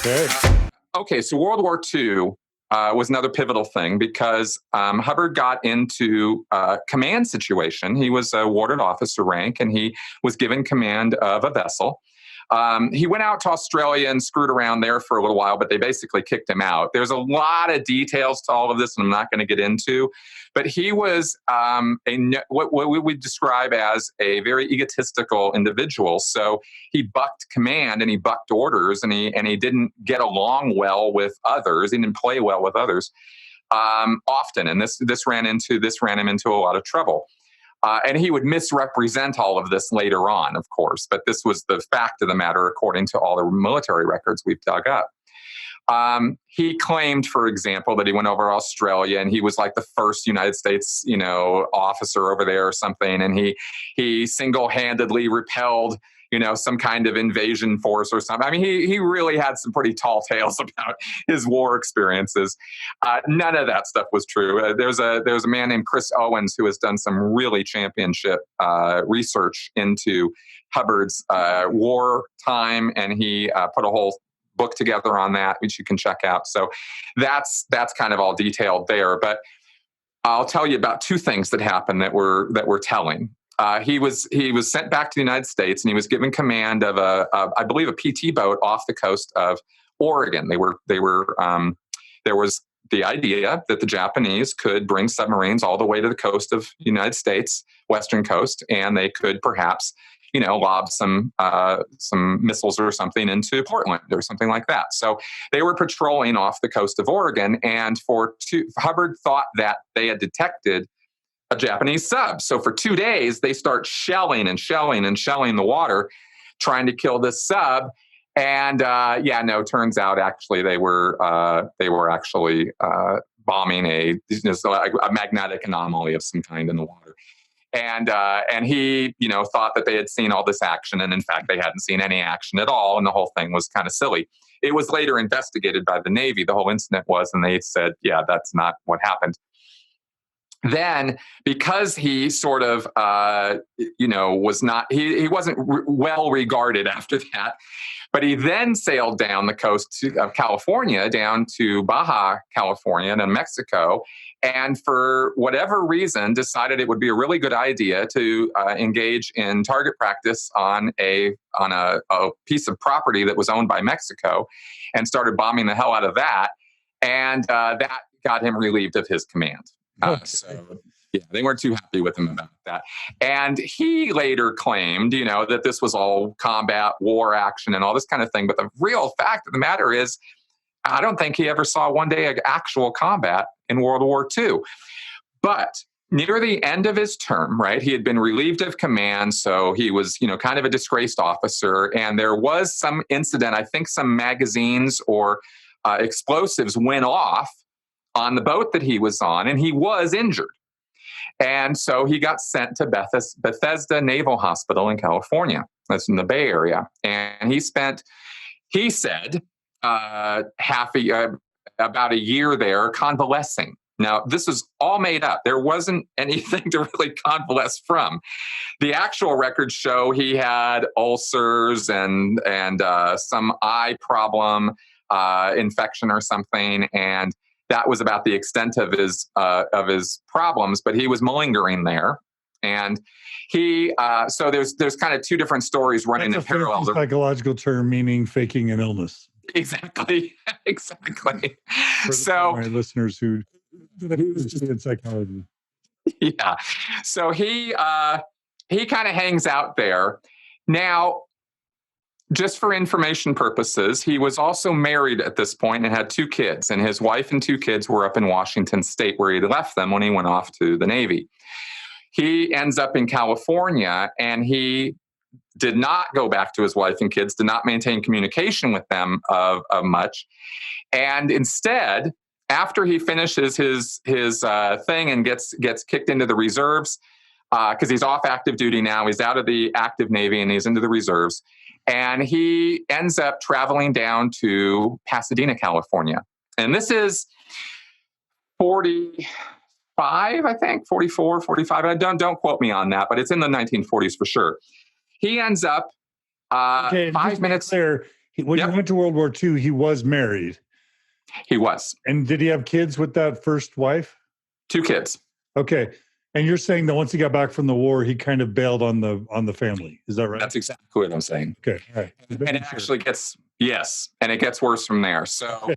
Okay. Okay, so World War II was another pivotal thing because Hubbard got into a command situation. He was awarded officer rank, and he was given command of a vessel. He went out to Australia and screwed around there for a little while, but they basically kicked him out. There's a lot of details to all of this, and I'm not going to get into. But he was what we would describe as a very egotistical individual. So he bucked command and he bucked orders, and he didn't get along well with others. He didn't play well with others often, and this ran him into a lot of trouble. And he would misrepresent all of this later on, of course, but this was the fact of the matter according to all the military records we've dug up. He claimed, for example, that he went over to Australia and he was like the first United States, officer over there or something, and he single-handedly repelled some kind of invasion force or something. I mean, he really had some pretty tall tales about his war experiences. None of that stuff was true. There's a man named Chris Owens who has done some really championship research into Hubbard's war time, and he put a whole book together on that, which you can check out. So that's kind of all detailed there. But I'll tell you about two things that happened that were telling. He was sent back to the United States, and he was given command of I believe a PT boat off the coast of Oregon. There was the idea that the Japanese could bring submarines all the way to the coast of the United States, western coast, and they could perhaps lob some missiles or something into Portland or something like that. So they were patrolling off the coast of Oregon, and Hubbard thought that they had detected a Japanese sub. So for 2 days, they start shelling the water, trying to kill this sub. And turns out actually they were actually bombing a magnetic anomaly of some kind in the water. And he thought that they had seen all this action, and in fact they hadn't seen any action at all, and the whole thing was kind of silly. It was later investigated by the Navy, the whole incident was, and they said, yeah, that's not what happened. Then, because he sort of, was not, he wasn't well regarded after that, but he then sailed down the coast of California, down to Baja California and Mexico, and for whatever reason decided it would be a really good idea to engage in target practice on a piece of property that was owned by Mexico, and started bombing the hell out of that, and that got him relieved of his command. They weren't too happy with him about that. And he later claimed, that this was all combat, war action, and all this kind of thing. But the real fact of the matter is, I don't think he ever saw one day of actual combat in World War II. But near the end of his term, right, he had been relieved of command, so he was, kind of a disgraced officer. And there was some incident, I think some magazines or explosives went off on the boat that he was on, and he was injured. And so he got sent to Bethesda Naval Hospital in California. That's in the Bay Area. And he said, about a year there convalescing. Now, this is all made up. There wasn't anything to really convalesce from. The actual records show he had ulcers and some eye problem, infection or something, and that was about the extent of his problems, but he was malingering there. And so there's kind of two different stories running in parallel. Psychological term meaning faking an illness. Exactly. For my listeners who in psychology. Yeah. So he kind of hangs out there. Now, just for information purposes, he was also married at this point and had 2 kids, and his wife and 2 kids were up in Washington State, where he left them when he went off to the Navy. He ends up in California, and he did not go back to his wife and kids, did not maintain communication with them of much. And instead, after he finishes his thing and gets kicked into the reserves, because he's off active duty now, he's out of the active Navy and he's into the reserves. And he ends up traveling down to Pasadena, California. And this is 45, I think, 44, 45. Don't quote me on that, but it's in the 1940s for sure. He ends up 5 minutes there. When Yep. he went to World War II, he was married. He was. And did he have kids with that first wife? 2 kids. Okay. And you're saying that once he got back from the war, he kind of bailed on the family. Is that right? That's exactly what I'm saying. Okay. All right. And it actually gets, yes, and it gets worse from there. So